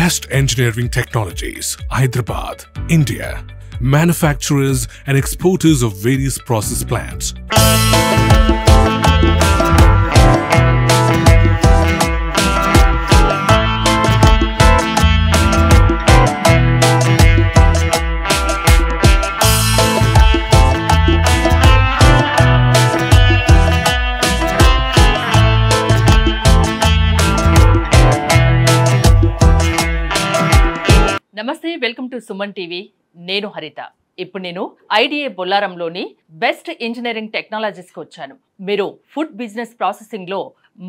Best Engineering Technologies, Hyderabad, India. Manufacturers and exporters of various process plants. నమస్తే welcome to Suman TV నేను హరిత ఇప్పుడు నేను ఐడిఏ బొల్లారంలోని బెస్ట్ ఇంజనీరింగ్ టెక్నాలజీస్ కి వచ్చాను మీరు ఫుడ్ బిజినెస్ ప్రాసెసింగ్ లో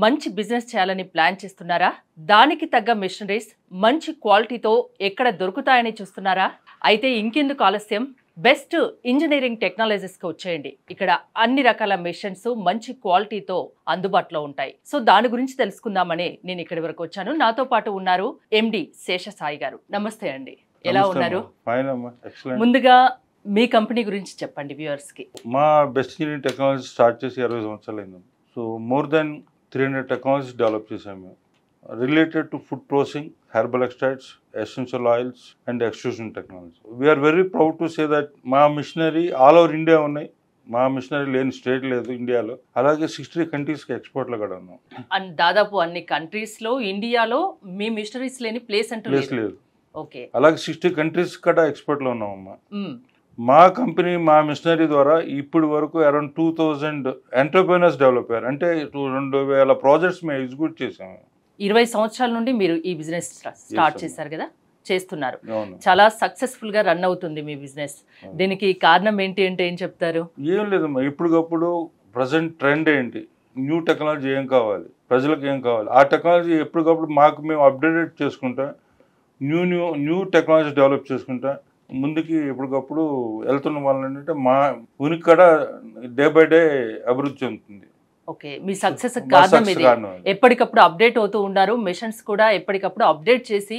మంచి బిజినెస్ చేయాలని ప్లాన్ చేస్తున్నారా దానికి తగ్గ మెషినరీస్ మంచి క్వాలిటీతో ఎక్కడ దొరుకుతాయని చూస్తున్నారా అయితే ఇంకెందుకు ఆలస్యం బెస్ట్ ఇంజనీరింగ్ టెక్నాలజీస్ కి వచ్చేయండి ఇక్కడ అన్ని రకాల మెషిన్స్ మంచి క్వాలిటీతో అందుబాటులో ఉంటాయి సో దాని గురించి తెలుసుకుందామని నేను ఇక్కడి వరకు వచ్చాను నాతో పాటు ఉన్నారు ఎండి శేషసాయి గారు నమస్తే అండి ఎలా ఉన్నారు ముందుగా మీ కంపెనీ గురించి చెప్పండి వ్యూవర్స్ కి మా బెస్ట్ ఇంజనీరింగ్ టెక్నాలజీ స్టార్ట్ చేసి 20 సంవత్సరాలు అయింది so more than 300 technologies develop చేసాము మేము related to food processing herbal extracts essential oils and extrusion technology we are very proud to say that మా మిషనరీ ఆల్ ఓవర్ ఇండియా ఉన్నాయి మా మిషనరీ లేని state లేదు ఇండియాలో అలాగే 60 కంట్రీస్కి ఎక్స్పోర్ట్లో కూడా ఉన్నాం అండ్ దాదాపు అన్ని కంట్రీస్ లో ఇండియాలో మీ మిషనరీస్ లేని ప్లేస్ లేదు ఓకే అలాగే 60 కంట్రీస్ కూడా ఎక్స్పోర్ట్లో ఉన్నామమ్మా మా కంపెనీ మా మిషనరీ ద్వారా ఇప్పుడు వరకు అరౌండ్ 2000 ఎంటర్ప్రెన్యూర్స్ డెవలప్ అయ్యారు అంటే 2000 ప్రాజెక్ట్స్ మేము ఎగ్జిక్యూట్ చేసాము 20 సంవత్సరాల నుండి మీరు ఈ బిజినెస్ స్టార్ట్ చేశారు కదా చేస్తున్నారు చాలా సక్సెస్ఫుల్ గా రన్ అవుతుంది మీ బిజినెస్ దీనికి కారణం ఏంటి అంటే ఏం చెప్తారు ఏం లేదమ్మా ఇప్పటికప్పుడు ప్రజెంట్ ట్రెండ్ ఏంటి న్యూ టెక్నాలజీ ఏం కావాలి ప్రజలకు ఏం కావాలి ఆ టెక్నాలజీ ఎప్పటికప్పుడు మాకు మేము అప్డేట్ చేసుకుంటా న్యూ టెక్నాలజీ డెవలప్ చేసుకుంటా ముందుకి ఎప్పటికప్పుడు వెళ్తున్న వాళ్ళు ఏంటంటే మా ఉనికి కూడా డే బై డే అభివృద్ధి చెందుతుంది ఓకే మీ సక్సెస్ కారణం ఇది ఎప్పటికప్పుడు అప్డేట్ అవుతూ ఉన్నారు మెషిన్స్ కూడా ఎప్పటికప్పుడు అప్డేట్ చేసి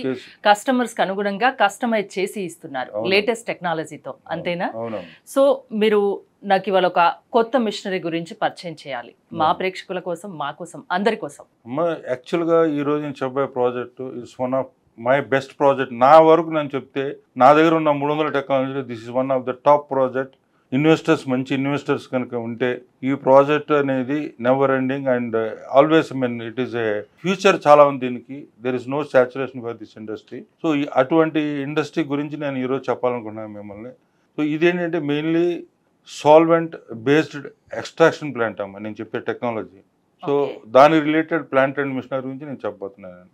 కస్టమర్స్ కి అనుగుణంగా కస్టమైజ్ చేసి ఇస్తున్నారు లేటెస్ట్ టెక్నాలజీతో అంతేనా సో మీరు నాకు ఇవాళ ఒక కొత్త మిషనరీ గురించి పరిచయం చేయాలి మా ప్రేక్షకుల కోసం మా కోసం అందరి కోసం యాక్చువల్గా ఈ రోజు నేను చెప్పే project is one of my best project నా వరకు నేను చెప్తే నా దగ్గర ఉన్న 300 టెక్నాలజీలో this is one of the top project మంచి ఇన్వెస్టర్స్ కనుక ఉంటే ఈ ప్రాజెక్ట్ అనేది never ending and always it is a future చాలా ఉంది దీనికి there is no saturation for this industry so అటువంటి ఇండస్ట్రీ గురించి నేను ఈరోజు చెప్పాలనుకున్నాను మిమ్మల్ని సో ఇదేంటంటే mainly solvent based extraction plant అమ్మ నేను చెప్పే టెక్నాలజీ సో దాని రిలేటెడ్ ప్లాంట్ అండ్ మిషనరీ గురించి నేను చెప్పబోతున్నాను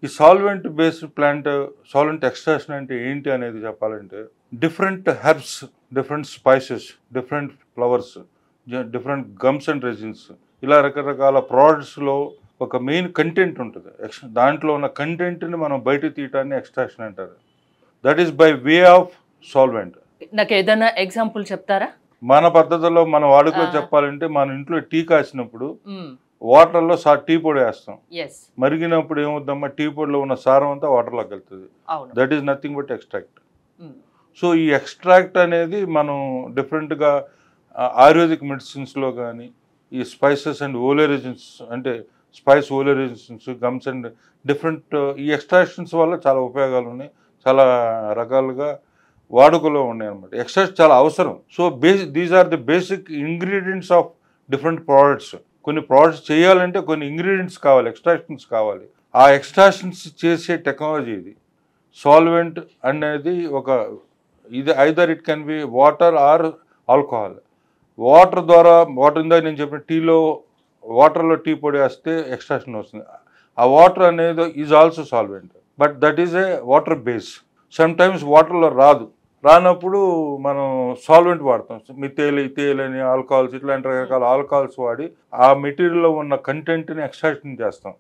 ఈ solvent based plant solvent extraction అంటే ఏంటి అనేది చెప్పాలంటే different herbs different spices different flowers different gums and resins ఇలా రకరకాల ప్రోడక్ట్స్లో ఒక మెయిన్ కంటెంట్ ఉంటుంది దాంట్లో ఉన్న కంటెంట్ని మనం బయట తీయటాన్ని ఎక్స్ట్రాక్షన్ అంటారు that is by way of solvent నాకు ఏదైనా ఎగ్జాంపుల్ చెప్తారా మన పద్ధతిలో మన వాడుకలో చెప్పాలంటే మన ఇంట్లో టీ కాసినప్పుడు వాటర్లో టీ పొడి వేస్తాం మరిగినప్పుడు ఏమవుద్దమ్మా టీ పొడిలో ఉన్న సారం అంతా వాటర్లోకి వెళ్తుంది that is nothing but extract so ఈ ఎక్స్ట్రాక్ట్ అనేది మనం డిఫరెంట్గా ఆయుర్వేదిక్ మెడిసిన్స్లో కానీ ఈ స్పైసెస్ అండ్ ఓలేరిజిన్స్ అంటే స్పైస్ ఓలేరిజిన్స్ గమ్స్ అండ్ డిఫరెంట్ ఈ ఎక్స్ట్రాక్షన్స్ వల్ల చాలా ఉపయోగాలు ఉన్నాయి చాలా రకాలుగా వాడుకలో ఉన్నాయి అనమాట ఎక్స్ట్రాక్ట్ చాలా అవసరం so these are the basic ingredients of different products కొన్ని ప్రోడక్ట్స్ చేయాలంటే కొన్ని ఇంగ్రీడియంట్స్ కావాలి ఎక్స్ట్రాక్షన్స్ కావాలి ఆ ఎక్స్ట్రాక్షన్స్ చేసే టెక్నాలజీ ఇది సాల్వెంట్ అనేది ఇది either it can be water or alcohol water ద్వారా వాటర్ ఇందాక నేను చెప్పిన వాటర్లో టీ పొడి వేస్తే ఎక్స్ట్రాక్షన్ వస్తుంది ఆ వాటర్ అనేది is also solvent but that is a water base some times వాటర్లో రానప్పుడు మనం సాల్వెంట్ వాడతాం ఇథైల్ అని ఆల్కహాల్స్ ఇట్లాంటి రకరకాల ఆల్కహాల్స్ వాడి ఆ మెటీరియల్లో ఉన్న కంటెంట్ని ఎక్స్ట్రాక్షన్ చేస్తాం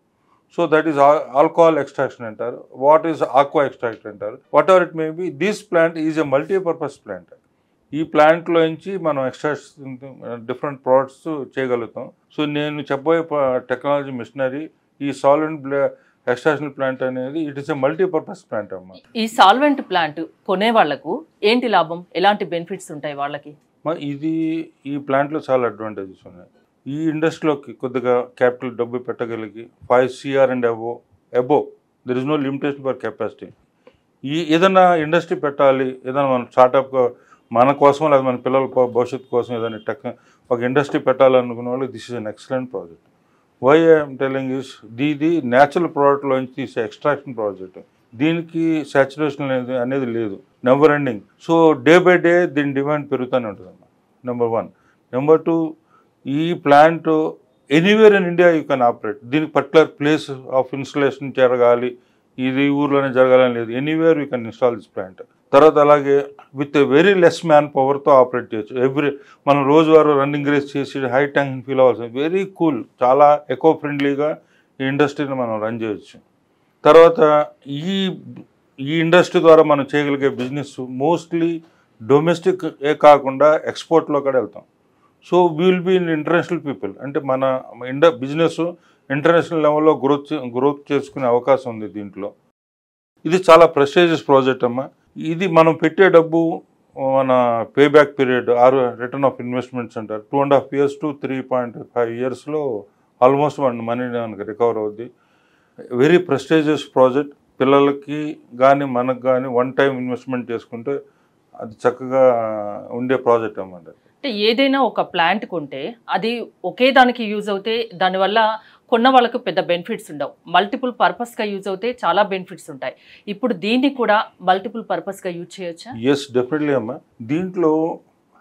so that is alcohol extraction అంటారు వాట్ ఈస్ ఆక్వా ఎక్స్ట్రాక్ట్ అంటారు what ever it may be this plant is a multipurpose plant ఈ ప్లాంట్లోంచి మనం ఎక్స్ట్రాక్షన్ డిఫరెంట్ ప్రోడక్ట్స్ చేయగలుగుతాం సో నేను చెప్పబోయే టెక్నాలజీ మిషనరీ ఈ సాల్వెంట్ ఎక్స్ట్రాక్షన్ ప్లాంట్ అనేది it is a multipurpose plant అమ్మా ఈ సాల్వెంట్ ప్లాంట్ కొనే వాళ్ళకు ఏంటి లాభం ఎలాంటి బెనిఫిట్స్ ఉంటాయి వాళ్ళకి ఈ ప్లాంట్లో చాలా అడ్వాంటేజెస్ ఉన్నాయి ఈ ఇండస్ట్రీలోకి కొద్దిగా క్యాపిటల్ డబ్బు పెట్టగలిగి 5 CR and above there is no limitation for capacity. ఏదైనా ఇండస్ట్రీ పెట్టాలి, ఏదైనా మనం స్టార్టప్ మన కోసం లేదా మన పిల్లల భవిష్యత్తు కోసం ఏదైనా ఒక ఇండస్ట్రీ పెట్టాలనుకున్న వాళ్ళు this is an excellent project. Why I'm telling is ఇది న్యాచురల్ ప్రోడక్ట్లోంచి తీసే ఎక్స్ట్రాక్షన్ ప్రాజెక్ట్. దీనికి సాచురేషన్ అనేది లేదు, never ending. So day by day దీని డిమాండ్ పెరుగుతూనే ఉంటుందమ్మా, నెంబర్ 1. నెంబర్ 2, ఈ plant anywhere in India you can operate. దీనికి పర్టికులర్ ప్లేస్ ఆఫ్ ఇన్స్టలేషన్ జరగాలి, ఇది ఊర్లోనే జరగాలని లేదు, anywhere you can install this plant. తర్వాత అలాగే విత్ వెరీ లెస్ మ్యాన్ పవర్తో ఆపరేట్ చేయొచ్చు. మనం రోజువారు రన్నింగ్ రేస్ చేసి హై ట్యాంక్ ఫీల్ అవ్వాల్సి, వెరీ కూల్, చాలా ఎకో ఫ్రెండ్లీగా ఈ ఇండస్ట్రీని మనం రన్ చేయొచ్చు. తర్వాత ఈ ఇండస్ట్రీ ద్వారా మనం చేయగలిగే బిజినెస్ మోస్ట్లీ డొమెస్టిక్ కాకుండా ఎక్స్పోర్ట్లో కూడా వెళ్తాం. So we will be in international people, అంటే మన బిజినెస్ ఇంటర్నేషనల్ లెవెల్లో గ్రోత్ చేసుకునే అవకాశం ఉంది దీంట్లో. ఇది చాలా ప్రెస్టీజియస్ ప్రాజెక్ట్ అమ్మా. ఇది మనం పెట్టే డబ్బు మన payback period return of investments అంటారు 2.5 years to 3.5 yearsలో ఆల్మోస్ట్ మన మనీ మనకి రికవర్ అవుద్ది. Very prestigious project. పిల్లలకి కానీ మనకు కానీ వన్ టైం ఇన్వెస్ట్మెంట్ చేసుకుంటే అది చక్కగా ఉండే ప్రాజెక్ట్ అన్నమాట. అంటే ఏదైనా ఒక ప్లాంట్ కొంటే అది ఒకే దానికి యూజ్ అవుతే దానివల్ల కొన్న వాళ్ళకు పెద్ద బెనిఫిట్స్ ఉండవు, మల్టిపుల్ పర్పస్గా యూజ్ అవుతే చాలా బెనిఫిట్స్ ఉంటాయి. ఇప్పుడు దీన్ని కూడా మల్టిపుల్ పర్పస్గా యూజ్ చేయొచ్చా? ఎస్, డెఫినెట్లీ అమ్మా. దీంట్లో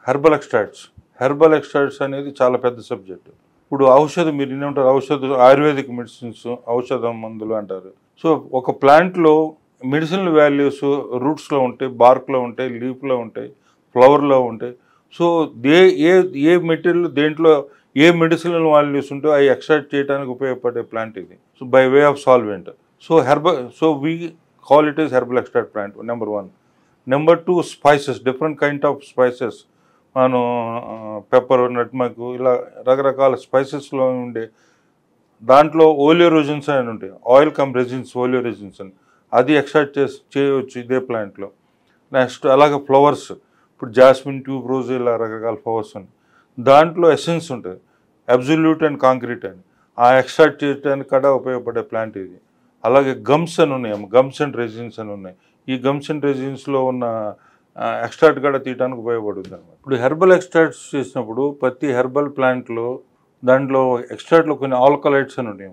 హెర్బల్ ఎక్స్ట్రాక్ట్స్ అనేది చాలా పెద్ద సబ్జెక్ట్. ఇప్పుడు ఔషధం, మీరు ఏమంటారు, ఆయుర్వేదిక్ మెడిసిన్స్, ఔషధం మందులు అంటారు. సో ఒక ప్లాంట్లో మెడిసినల్ వాల్యూస్ రూట్స్లో ఉంటాయి, బార్క్లో ఉంటాయి, లీఫ్లో ఉంటాయి, ఫ్లవర్లో ఉంటాయి. సో ఏ మెటీరియల్ దేంట్లో ఏ మెడిసినల్ వాల్యూస్ ఉంటే అవి ఎక్స్ట్రాక్ట్ చేయడానికి ఉపయోగపడే ప్లాంట్ ఇది. So by way of solvent. So we call it is herbal extract plant, number 1. Number 2, spices, different kind of spices. మనం పెప్పర్, నట్మగ్, ఇలా రకరకాల స్పైసెస్లో ఉండే దాంట్లో ఓలియోరెజిన్స్ అని ఉంటాయి, ఆయిల్ కమ్ రెజిన్స్, ఓలియోరెజిన్స్ అని, అది ఎక్స్ట్రాక్ట్ చేయవచ్చు ఇదే ప్లాంట్లో. నెక్స్ట్ అలాగే ఫ్లవర్స్, ఇప్పుడు జాస్మిన్, ట్యూబ్ రోజ్, ఇలా రకరకాల ఫ్లవర్స్ ఉన్నాయి. దాంట్లో ఎసెన్స్ ఉంటుంది, అబ్జల్యూట్ అండ్ కాంక్రీట్ అని, ఆ ఎక్స్ట్రాక్ట్ చేయడానికి కూడా ఉపయోగపడే ప్లాంట్ ఇది. అలాగే గమ్స్ అని ఉన్నాయి, గమ్స్ అండ్ రెజిన్స్ అని ఉన్నాయి. ఈ గమ్స్ అండ్ రెజిన్స్లో ఉన్న ఎక్స్ట్రాక్ట్ కూడా తీయడానికి ఉపయోగపడుతుంది అనమాట. ఇప్పుడు హెర్బల్ ఎక్స్ట్రాక్ట్స్ చేసినప్పుడు ప్రతి హెర్బల్ ప్లాంట్లో దాంట్లో ఎక్స్ట్రాక్ట్లో కొన్ని ఆల్కలైట్స్ అని ఉన్నాయి.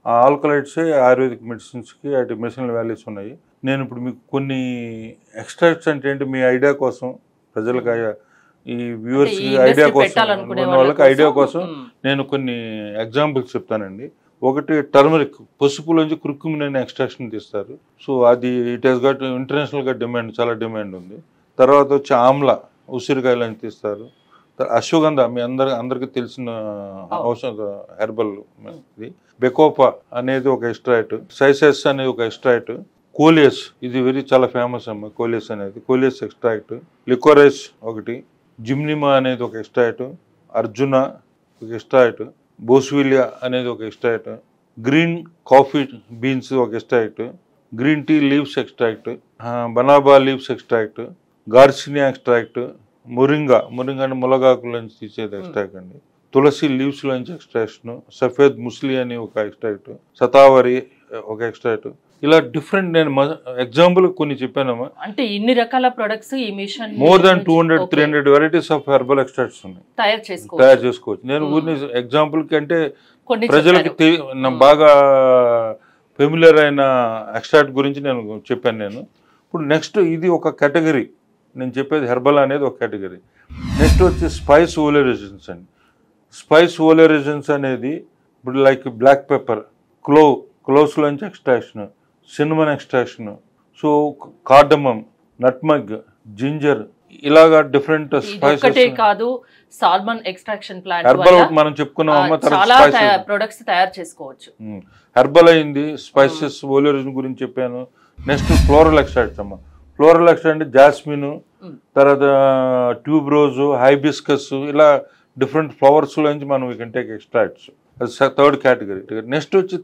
ఆ ఆల్కలైట్సే ఆయుర్వేదిక్ మెడిసిన్స్కి అటు మెడిసినల్ వాల్యూస్ ఉన్నాయి. నేను ఇప్పుడు మీకు కొన్ని ఎక్స్ట్రాక్ట్స్ అంటే ఏంటి మీ ఐడియా కోసం, ప్రజలకు ఈ వ్యూవర్స్కి ఐడియా కోసం నేను కొన్ని ఎగ్జాంపుల్స్ చెప్తానండి. ఒకటి టర్మరిక్, పసుపులోంచి కుర్కుమిన్ అనే ఎక్స్ట్రాక్షన్ తీస్తారు. సో అది ఇట్ హెస్ గట్ ఇంటర్నేషనల్గా డిమాండ్, చాలా డిమాండ్ ఉంది. తర్వాత వచ్చి ఆమ్లా, ఉసిరికాయలని తీస్తారు. అశ్వగంధ మీ అందరికీ తెలిసిన ఔషధ హెర్బల్ ఇది. బెకోపా అనేది ఒక ఎక్స్ట్రాక్ట్, సైసెస్ అనేది ఒక ఎక్స్ట్రాక్ట్, కోలియస్ ఇది చాలా ఫేమస్ అమ్మ, కోలియస్ అనేది, కోలియస్ ఎక్స్ట్రాక్ట్, లికోరైస్ ఒకటి, జిమ్నిమా అనేది ఒక ఎక్స్ట్రాక్ట్, అర్జున ఒక ఎక్స్ట్రాక్ట్, బోస్విలియా అనేది ఒక ఎక్స్ట్రాక్ట్, గ్రీన్ కాఫీ బీన్స్ ఒక extract, green tea leaves extract, banaba leaves extract, garcinia extract, moringa అంటే ములగాకులోంచి తీసేది ఎక్స్ట్రాక్ట్ అండి, తులసి లీవ్స్లోంచి ఎక్స్ట్రాక్షన్, సఫేద్ ముస్లి అని ఒక ఎక్స్ట్రాక్ట్, సతావరి ఒక ఎక్స్ట్రాక్ట్. ఇలా డిఫరెంట్, నేను ఎగ్జాంపుల్ కొన్ని చెప్పానమ్మా. అంటే ఇన్ని రకాల ప్రొడక్ట్స్ ఈ machine more than 200-300 varieties of herbal extracts ఉన్నాయి, తయారు చేసుకోవచ్చు. నేను ఊరిని ఎగ్జాంపుల్ కి అంటే ప్రజలకి బాగా ఫెమిలియర్ అయిన ఎక్స్ట్రాక్ట్ గురించి నేను చెప్పాను. ఇప్పుడు నెక్స్ట్ ఇది ఒక కేటగిరీ, నేను చెప్పేది హెర్బల్ అనేది ఒక కేటగిరీ. నెక్స్ట్ వచ్చి స్పైస్ ఓలియోరెజిన్స్ అండి. స్పైస్ ఓలియోరెజిన్స్ అనేది ఇప్పుడు లైక్ బ్లాక్ పెప్పర్, క్లోవ్స్లోంచి extraction, cinnamon extraction, so cardamom, nutmeg, ginger, ఇలాగా డిఫరెంట్ స్పైసెస్ కాదు. సాల్మన్ ఎక్స్ట్రాక్షన్ ప్లాంట్ హెర్బల్ మనం చెప్పుకున్నాం, చాలా ప్రొడక్ట్స్ తయారు చేసుకోవచ్చు. హెర్బల్ అయింది, స్పైసెస్ ఓలియోరెజిన్ గురించి చెప్పాను. నెక్స్ట్ ఫ్లోరల్ ఎక్స్ట్రాక్ట్స్ అమ్మ. ఫ్లోరల్ ఎక్స్ట్రాక్ట్ అంటే జాస్మిన్, తర్వాత ట్యూబ్ రోజు, హైబిస్కస్, ఇలా డిఫరెంట్ ఫ్లవర్స్లోంచి మనం we can take extracts. Third category. Next వచ్చి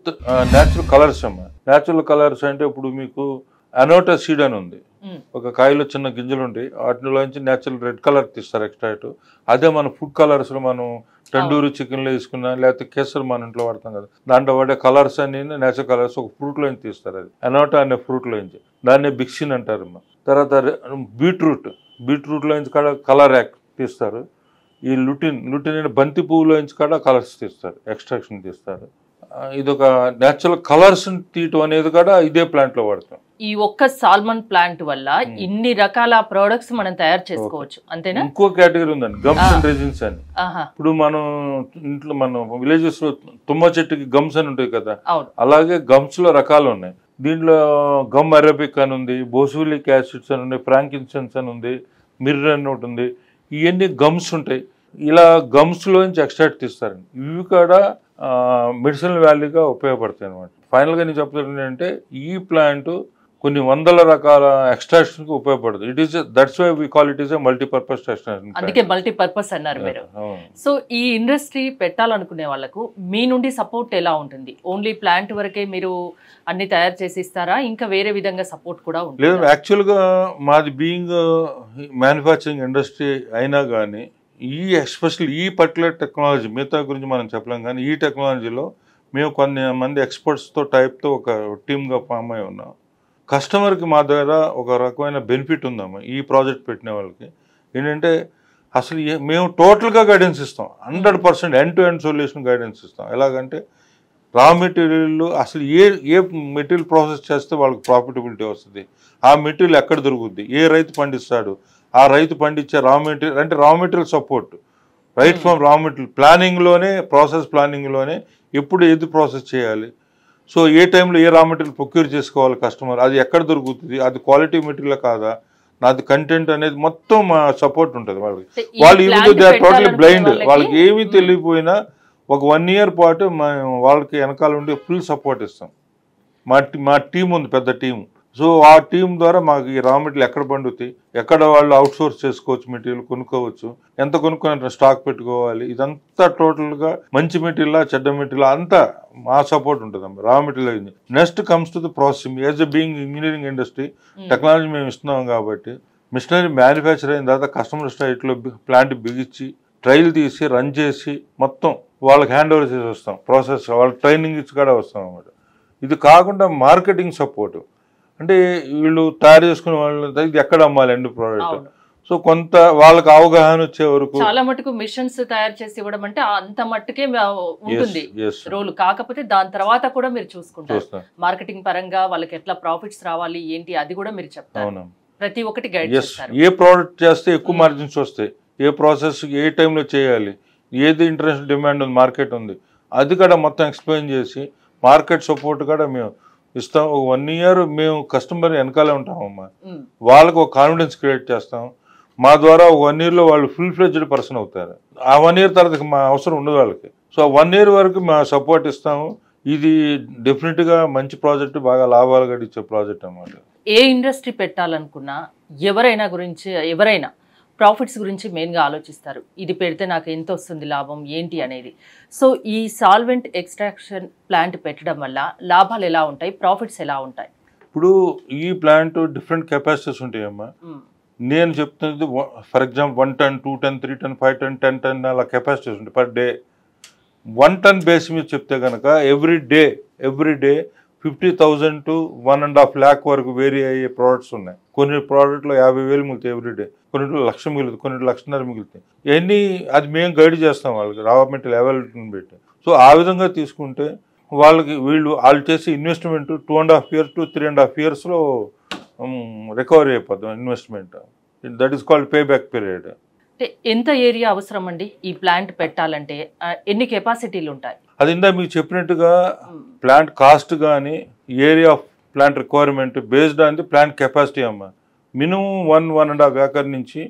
న్యాచురల్ కలర్స్ అమ్మ. న్యాచురల్ కలర్స్ అంటే ఇప్పుడు మీకు అనోటా సీడ్ అని ఉంది, ఒక కాయలో చిన్న గింజలు ఉంటాయి, వాటిలోంచి నేచురల్ రెడ్ కలర్ తీస్తారు ఎక్స్ట్రాక్ట్. అదే మన ఫుడ్ కలర్స్లో మనం టండూరి చికెన్లో తీసుకున్నా లేకపోతే కేసర్ మన ఇంట్లో వాడతాం కదా, దాంట్లో వాడే కలర్స్ అన్ని నేచురల్ కలర్స్ ఒక ఫ్రూట్లోంచి తీస్తారు. అది అనోటా అనే ఫ్రూట్లోంచి, దాన్నే బిక్సిన్ అంటారు. తర్వాత బీట్రూట్లోంచి కూడా కలర్ తీస్తారు. ఈ లుటిన్ అనే బంతి పువ్వులోంచి కూడా కలర్స్ తీస్తారు, ఎక్స్ట్రాక్షన్ తీస్తారు. ఇదొక నేచురల్ కలర్స్ తీయటం అనేది కూడా ఇదే ప్లాంట్ లో వాడతాం. ఈ ఒక్క సాల్మన్ ప్లాంట్ వల్ల ఇన్ని రకాల ప్రొడక్ట్స్ మనం తయారు చేసుకోవచ్చు అంతేనా? ఇంకో కేటగిరీ ఉందండి, గమ్స్ అండ్ రెజిన్స్ అని. ఇప్పుడు మనం ఇంట్లో మన విలేజెస్ లో తుమ్మ చెట్టుకి గమ్స్ అని ఉంటాయి కదా, అలాగే గమ్స్ లో రకాలు ఉన్నాయి. దీంట్లో గమ్ అరేబిక్ అని ఉంది, బోసూలిక్ యాసిడ్స్ అని ఉంది, ఫ్రాంకిన్సెన్స్ అని ఉంది, మిర్రర్ అని ఒకటి ఉంది. ఇవన్నీ గమ్స్ ఉంటాయి. ఇలా గమ్స్ లోంచి ఎక్స్ట్రాక్ట్ తీస్తారండి. ఇవి కూడా మెడిసినల్ వాల్యూగా ఉపయోగపడతాయి అనమాట. ఫైనల్గా నేను చెప్తాను అంటే ఈ ప్లాంట్ కొన్ని వందల రకాల ఎక్స్ట్రాక్షన్ కి ఉపయోగపడుతుంది. It is that's why we call it is a multipurpose extraction. అందుకే మల్టీపర్పస్ అన్నారు మీరు. సో ఈ ఇండస్ట్రీ పెట్టాలనుకునే వాళ్ళకు మీ నుండి సపోర్ట్ ఎలా ఉంటుంది? ఓన్లీ ప్లాంట్ వరకే మీరు అన్ని తయారు చేసి ఇస్తారా, ఇంకా వేరే విధంగా సపోర్ట్ కూడా ఉంటుంది? లేదు, యాక్చువల్గా మాది బీయింగ్ మ్యానుఫ్యాక్చరింగ్ ఇండస్ట్రీ అయినా కానీ ఎస్పెషల్లీ ఈ పర్టికులర్ టెక్నాలజీ, మిగతా గురించి మనం చెప్పలేం కానీ ఈ టెక్నాలజీలో మేము కొంతమంది ఎక్స్పర్ట్స్తో టైప్తో ఒక టీమ్గా ఫామ్ అయి ఉన్నాం. కస్టమర్కి మా దగ్గర ఒక రకమైన బెనిఫిట్ ఉందమ్మా ఈ ప్రాజెక్ట్ పెట్టిన వాళ్ళకి. ఏంటంటే అసలు మేము టోటల్గా గైడెన్స్ ఇస్తాం, 100% end to end solution guidance ఇస్తాం. ఎలాగంటే రా మెటీరియల్ అసలు ఏ మెటీరియల్ ప్రాసెస్ చేస్తే వాళ్ళకి ప్రాఫిటబిలిటీ వస్తుంది, ఆ మెటీరియల్ ఎక్కడ దొరుకుద్ది, ఏ రైతు పండిస్తాడు, ఆ రైతు పండించే రా మెటీరియల్ అంటే raw material support right from raw material ప్లానింగ్లోనే, ప్రాసెస్ ప్లానింగ్లోనే ఎప్పుడు ఏది ప్రాసెస్ చేయాలి, సో ఏ టైంలో ఏ రా మెటీరియల్ ప్రొక్యూర్ చేసుకోవాలి కస్టమర్, అది ఎక్కడ దొరుకుతుంది, అది క్వాలిటీ మెటీరియల్ కాదా, నాది కంటెంట్ అనేది మొత్తం మా సపోర్ట్ ఉంటుంది వాళ్ళకి. వాళ్ళు even they are totally blind, వాళ్ళకి ఏమీ తెలియపోయినా ఒక 1 year పాటు మేము వాళ్ళకి వెనకాల ఉండి ఫుల్ సపోర్ట్ ఇస్తాం. మా టీం ఉంది, పెద్ద టీం. సో ఆ టీం ద్వారా మాకు ఈ రా మెటీరియల్ ఎక్కడ పండుతాయి, ఎక్కడ వాళ్ళు అవుట్ సోర్స్ చేసుకోవచ్చు, మెటీరియల్ కొనుక్కోవచ్చు, ఎంత కొనుక్కొని స్టాక్ పెట్టుకోవాలి, ఇదంతా టోటల్గా మంచి మెటీరియల్ చెడ్డ మెటీరియల్ అంతా మా సపోర్ట్ ఉంటుంది raw material. Next comes to the processing. As a being engineering industry technology మేము ఇస్తున్నాం కాబట్టి మిషనరీ మ్యానుఫ్యాక్చర్ అయిన తర్వాత కస్టమర్ సైట్లో ప్లాంట్ బిగించి ట్రయల్ తీసి రన్ చేసి మొత్తం వాళ్ళకి హ్యాండ్ ఓవర్ చేసి వస్తాం. ప్రాసెస్ వాళ్ళకి ట్రైనింగ్ ఇచ్చి కూడా వస్తాం అన్నమాట. ఇది కాకుండా మార్కెటింగ్ సపోర్ట్, అంటే వీళ్ళు తయారు చేసుకునే వాళ్ళు ఇది ఎక్కడ అమ్మాలి ఎండ్ ప్రోడక్ట్, సో కొంత వాళ్ళకి అవగాహన వచ్చే వరకు చాలా మటుకు మిషన్స్ తయారు చేసి ఇవ్వడం అంటే అంత మట్టుకే ఉంటుంది రోల్. కాకపోతే దాని తర్వాత కూడా మీరు చూసుకుంటారు మార్కెటింగ్ పరంగా వాళ్ళకి ఎట్లా ప్రాఫిట్స్ రావాలి ఏంటి అది కూడా మీరు చెప్తారు, ప్రతి ఒక్కటి గైడ్ చేస్తారు. ఏ ప్రోడక్ట్ చేస్తే ఎక్కువ మార్జిన్స్ వస్తాయి, ఏ ప్రాసెస్ ఏ టైంలో చేయాలి, ఏది ఇంటర్నేషనల్ డిమాండ్ ఉంది, మార్కెట్ ఉంది, అది కూడా మొత్తం ఎక్స్ప్లెయిన్ చేసి మార్కెట్ సపోర్ట్ కూడా మేము ఇస్తాం. ఒక 1 year మేము కస్టమర్ వెనకాలే ఉంటామమ్మా. వాళ్ళకి ఒక కాన్ఫిడెన్స్ క్రియేట్ చేస్తాం. మా ద్వారా ఒక 1 yearలో వాళ్ళు ఫుల్ ఫ్లెడ్జ్డ్ పర్సన్ అవుతారు. ఆ 1 year తర్వాత మా అవసరం ఉండదు వాళ్ళకి. సో 1 year వరకు మా సపోర్ట్ ఇస్తాము. ఇది డెఫినెట్గా మంచి ప్రాజెక్ట్, బాగా లాభాలు గడిచే ప్రాజెక్ట్ అన్నమాట. ఏ ఇండస్ట్రీ పెట్టాలనుకున్నా ఎవరైనా ప్రాఫిట్స్ గురించి మెయిన్గా ఆలోచిస్తారు, ఇది పెడితే నాకు ఎంత వస్తుంది లాభం ఏంటి అనేది. సో ఈ సాల్వెంట్ ఎక్స్ట్రాక్షన్ ప్లాంట్ పెట్టడం వల్ల లాభాలు ఎలా ఉంటాయి, ప్రాఫిట్స్ ఎలా ఉంటాయి? ఇప్పుడు ఈ ప్లాంట్ డిఫరెంట్ కెపాసిటీస్ ఉంటాయమ్మా. నేను చెప్తున్నది for example 1 ton, 2 ton, 3 ton, 5 ton, 10 ton అలా కెపాసిటీస్ ఉంటాయి పర్ డే. 1 ton బేస్ మీద చెప్తే కనుక ఎవ్రీ డే 50,000 to 1.5 lakh వరకు వేరీ అయ్యే ప్రోడక్ట్స్ ఉన్నాయి. కొన్ని ప్రోడక్ట్లో 50,000 మిగులుతాయి ఎవ్రీ డే, కొన్నింటిలో 1,00,000 మిగులుతాయి, కొన్నింటిలో 1,50,000 మిగులుతాయి. ఇవన్నీ అది మేము గైడ్ చేస్తాం వాళ్ళకి రా మెటీరియల్ అవైలబిలిటీని పెట్టి. సో ఆ విధంగా తీసుకుంటే వాళ్ళు చేసే ఇన్వెస్ట్మెంట్ 2.5 years to 3.5 yearsలో రికవరీ అయిపోతాం investment. That is called pay back period. ఎంత ఏరియా అవసరం అండి ఈ ప్లాంట్ పెట్టాలంటే, ఎన్ని కెపాసిటీలు ఉంటాయి? అది ఇందా మీకు చెప్పినట్టుగా ప్లాంట్ కాస్ట్ కానీ area of plant requirement based on the plant capacity అమ్మ. మినిమం 1.5 acre నుంచి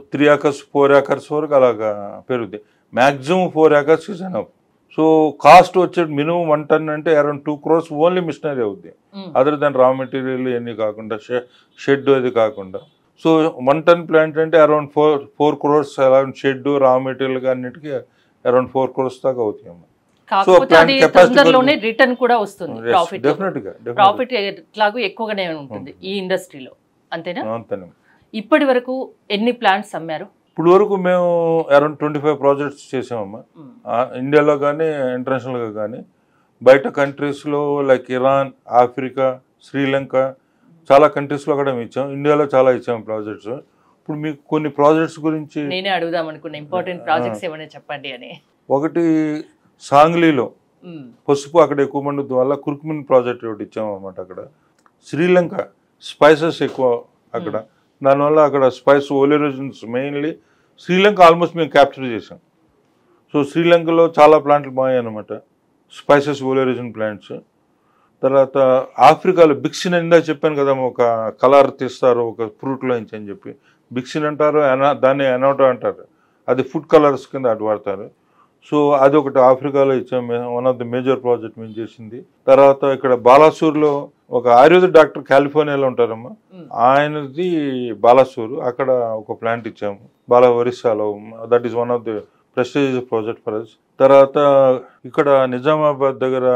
3 acres 4 acres వరకు అలాగా పెరుగుతాయి. Maximum 4 acres is enough. So cost వచ్చేది మినిమం 1 ton అంటే అరౌండ్ 2 crores ఓన్లీ మిషనరీ అవుద్ది, అదర్ దాన్ రా మెటీరియల్ ఇవన్నీ కాకుండా షెడ్ అది కాకుండా. సో 1 ton ప్లాంట్ అంటే around 4 crores around shed raw material అన్నిటికీ అరౌండ్ 4 crores దాకా అవుతాయి అమ్మ. కాకపోతే అది తొందరలోనే రిటర్న్ కూడా వస్తుంది, ప్రాఫిట్ ఎట్లాగూ ఎక్కువగానే ఉంటుంది ఈ ఇండస్ట్రీలో, అంతేనా? ఇప్పటి వరకు ఎన్ని ప్లాంట్స్ అమ్మారు? ఇప్పుడు వరకు మేము అరౌండ్ 25 ప్రాజెక్ట్స్ చేసామమ్మా, ఇండియాలో కానీ ఇంటర్నేషనల్గా కానీ. బయట కంట్రీస్లో లైక్ ఇరాన్, ఆఫ్రికా, శ్రీలంక చాలా కంట్రీస్లో కూడా మేము ఇచ్చాం. ఇండియాలో చాలా ఇచ్చాము ప్రాజెక్ట్స్. ఇప్పుడు మీకు కొన్ని ప్రాజెక్ట్స్ గురించి నేనే అడుగుదాం అనుకున్నా, ఇంపార్టెంట్ ప్రాజెక్ట్స్ ఏమైనా చెప్పండి అని. ఒకటి సాంగ్లీలో పసుపు అక్కడ ఎక్కువ మండుద్ది వల్ల కుర్కుమిన్ ప్రాజెక్ట్ ఒకటి ఇచ్చాము అన్నమాట. అక్కడ శ్రీలంక స్పైసెస్ ఎక్కువ అక్కడ, దానివల్ల అక్కడ స్పైస్ ఓలియరోజన్స్ మెయిన్లీ శ్రీలంక ఆల్మోస్ట్ మేము క్యాప్చర్ చేసాం. సో శ్రీలంకలో చాలా ప్లాంట్లు బాగాయి అనమాట, స్పైసెస్ ఓలియరోజన్ ప్లాంట్స్. తర్వాత ఆఫ్రికాలో బిక్సిన్ ఇందా చెప్పాను కదా, ఒక కలర్ తీస్తారు ఒక ఫ్రూట్లో నుంచి అని చెప్పి, బిక్సిన్ అంటారు, దాన్ని ఎనోటో అంటారు, అది ఫుడ్ కలర్స్ కింద అటు వాడతారు. సో అది ఒకటి ఆఫ్రికాలో ఇచ్చాము, one of the major project మేము చేసింది. తర్వాత ఇక్కడ బాలాసూర్లో ఒక ఆయుర్వేద డాక్టర్ కాలిఫోర్నియాలో ఉంటారమ్మా, ఆయనది బాలాసూర్, అక్కడ ఒక ప్లాంట్ ఇచ్చాము ఒరిస్సాలో. That is one of the prestigious project for us. తర్వాత ఇక్కడ నిజామాబాద్ దగ్గర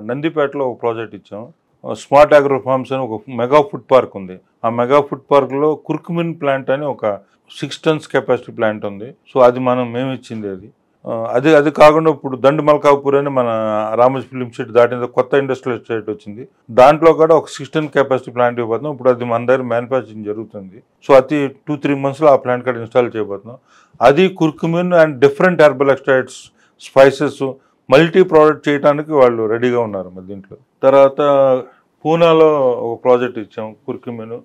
నందిపేటలో ఒక ప్రాజెక్ట్ ఇచ్చాము, స్మార్ట్ అగ్రో ఫార్మ్స్ అని ఒక మెగా ఫుడ్ పార్క్ ఉంది. ఆ మెగా ఫుడ్ పార్క్లో కుర్కుమిన్ ప్లాంట్ అని ఒక 6 tons కెపాసిటీ ప్లాంట్ ఉంది. సో అది మేము ఇచ్చింది. అది కాకుండా ఇప్పుడు దండు మల్కాపూర్ అని మన రామోజీ ఫిలిం సిటీ దాటిన కొత్త ఇండస్ట్రియల్ ఎస్టేట్ వచ్చింది, దాంట్లో కూడా ఒక 6 ton కెపాసిటీ ప్లాంట్ ఇవ్వబోతున్నాం. ఇప్పుడు అది మన దగ్గర మ్యానుఫ్యాక్చరింగ్ జరుగుతుంది. సో అది 2-3 monthsలో ఆ ప్లాంట్ కూడా ఇన్స్టాల్ చేయబోతున్నాం. అది curcumin and different herbal extracts, spices multi product చేయడానికి వాళ్ళు రెడీగా ఉన్నారు మరి దీంట్లో. తర్వాత పూనాలో ఒక ప్రాజెక్ట్ ఇచ్చాం కుర్కుమిన్,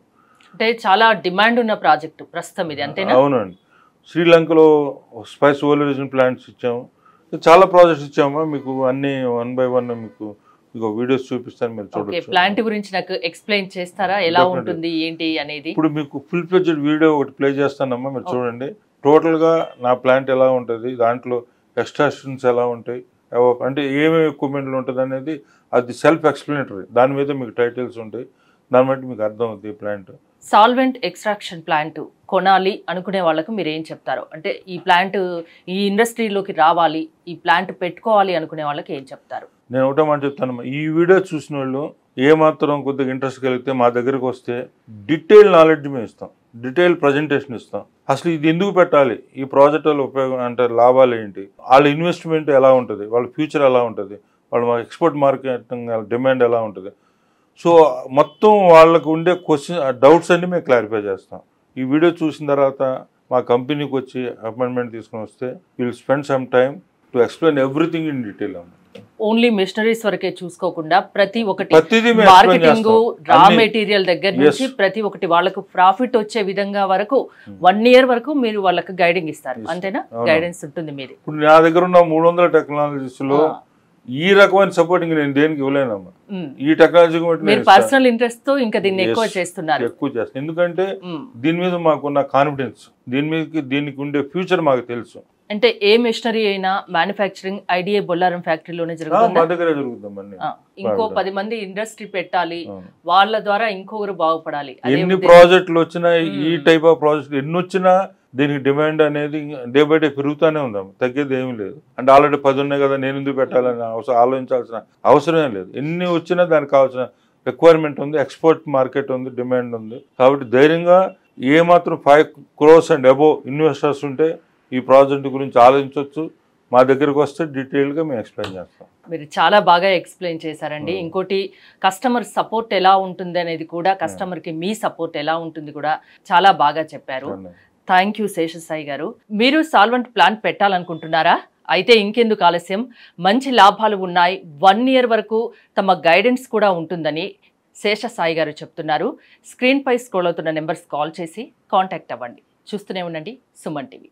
అంటే చాలా డిమాండ్ ఉన్న ప్రాజెక్ట్ ప్రస్తుతం ఇది, అంతేనా? అవునండి. శ్రీలంకలో స్పైస్ ఓలియరోజన్ ప్లాంట్స్ ఇచ్చాము, చాలా ప్రాజెక్ట్స్ ఇచ్చాము. మీకు అన్ని 1 by 1 మీకు వీడియోస్ చూపిస్తాను, మీరు చూడొచ్చు. ప్లాంట్ గురించి నాకు ఎక్స్ప్లెయిన్ చేస్తారా, ఎలా ఉంటుంది ఏంటి అనేది? ఇప్పుడు మీకు ఫుల్ ఫ్లెడ్జ్డ్ వీడియో ఒకటి ప్లే చేస్తానమ్మా, మీరు చూడండి. టోటల్గా నా ప్లాంట్ ఎలా ఉంటుంది, దాంట్లో ఎక్స్ట్రాక్షన్స్ ఎలా ఉంటాయి, అంటే ఏమేమి ఎక్విప్మెంట్లు ఉంటుంది అనేది అది సెల్ఫ్ ఎక్స్ప్లెనేటరీ. దాని మీద మీకు టైటిల్స్ ఉంటాయి, దాన్ని బట్టి మీకు అర్థం అవుతుంది ప్లాంట్. సాల్వెంట్ ఎక్స్ట్రాక్షన్ ప్లాంట్ కొనాలి అనుకునే వాళ్ళకు మీరు ఏం చెప్తారు? అంటే ఈ ప్లాంట్ ఈ ఇండస్ట్రీలోకి రావాలి, ఈ ప్లాంట్ పెట్టుకోవాలి అనుకునే వాళ్ళకి ఏం చెప్తారు? నేను ఒకటే మాట చెప్తాను, ఈ వీడియో చూసిన వాళ్ళు ఏమాత్రం కొద్దిగా ఇంట్రెస్ట్ కలిగితే మా దగ్గరికి వస్తే డీటెయిల్ నాలెడ్జ్ మేము ఇస్తాం, డీటెయిల్ ప్రజెంటేషన్ ఇస్తాం. అసలు ఇది ఎందుకు పెట్టాలి, ఈ ప్రాజెక్ట్ వల్ల ఉపయోగం అంటే లాభాలు ఏంటి, వాళ్ళ ఇన్వెస్ట్మెంట్ ఎలా ఉంటుంది, వాళ్ళ ఫ్యూచర్ ఎలా ఉంటుంది, వాళ్ళ ఎక్స్పోర్ట్ మార్కెటింగ్ డిమాండ్ ఎలా ఉంటుంది. సో మొత్తం వాళ్ళకు ఉండే డౌట్స్ అన్ని మేము క్లారిఫై చేస్తాం. ఈ వీడియో చూసిన తర్వాత మా కంపెనీకి వచ్చి అపాయింట్మెంట్ తీసుకుని వస్తే will spend some time to explain everything in detail. Only machineries వరకే చూసుకోకుండా ప్రతి ఒక్కటి మార్కెటింగ్, రా మెటీరియల్ దగ్గర నుంచి ప్రతి ఒక్కటి వాళ్ళకు ప్రాఫిట్ వచ్చే విధంగా వరకు 1 year వరకు మీరు వాళ్ళకి గైడింగ్ ఇస్తారు, అంతేనా? గైడెన్స్ ఉంటుంది మీది. ఇప్పుడు నా దగ్గర ఉన్న 300 టెక్నాలజీస్ లో ఈ రకమైన సపోర్టింగ్ నేను దేనికి ఇవ్వలేనమ్మా. ఈ టెక్నాలజీ పర్సనల్ ఇంట్రెస్ట్ తో ఇంకా దీన్ని ఎక్కువ చేస్తున్నారు. ఎందుకంటే దీని మీద మాకున్న కాన్ఫిడెన్స్, దీనికి ఉండే ఫ్యూచర్ మాకు తెలుసు. అంటే ఏ మిషనరీ అయినా మ్యానుఫ్యాక్చరింగ్ ఐడియా బొల్లారం ఫ్యాక్టరీలోనే జరుగుతుంది. మా దగ్గరే జరుగుతుంది. ఇంకో 10 మంది ఇండస్ట్రీ పెట్టాలి, వాళ్ళ ద్వారా ఇంకొకరు బాగుపడాలి. ఎన్ని ప్రాజెక్టులు వచ్చినా, ఈ టైప్ ఆఫ్ ప్రాజెక్ట్ ఎన్ని వచ్చినా దీనికి డిమాండ్ అనేది డే బై డే పెరుగుతూనే ఉందాం, తగ్గేది ఏమీ లేదు. అంటే ఆల్రెడీ 10 ఉన్నాయి కదా, నేను ఎందుకు పెట్టాలని ఆలోచించాల్సిన అవసరమే లేదు. ఎన్ని వచ్చినా దానికి కావాల్సిన రిక్వైర్మెంట్ ఉంది, ఎక్స్పోర్ట్ మార్కెట్ ఉంది, డిమాండ్ ఉంది. కాబట్టి ధైర్యంగా ఏమాత్రం 5 crores అండ్ అబోవ్ ఇన్వెస్టర్స్ ఉంటే ఈ ప్రాజెక్ట్ గురించి ఆలోచించవచ్చు. మా దగ్గరకు వస్తే డీటెయిల్గా మేము ఎక్స్ప్లెయిన్ చేస్తాం. మీరు చాలా బాగా ఎక్స్ప్లెయిన్ చేశారండి. ఇంకోటి కస్టమర్ సపోర్ట్ ఎలా ఉంటుంది అనేది కూడా, కస్టమర్కి మీ సపోర్ట్ ఎలా ఉంటుంది కూడా చాలా బాగా చెప్పారు. థ్యాంక్ యూ శేషసాయి గారు. మీరు సాల్వెంట్ ప్లాంట్ పెట్టాలనుకుంటున్నారా? అయితే ఇంకెందుకు ఆలస్యం, మంచి లాభాలు ఉన్నాయి, 1 year వరకు తమ గైడెన్స్ కూడా ఉంటుందని శేషసాయి గారు చెప్తున్నారు. స్క్రీన్ పై స్క్రోల్ అవుతున్న నెంబర్స్ కాల్ చేసి కాంటాక్ట్ అవ్వండి. చూస్తూనే ఉండండి సుమన్ టీవీ.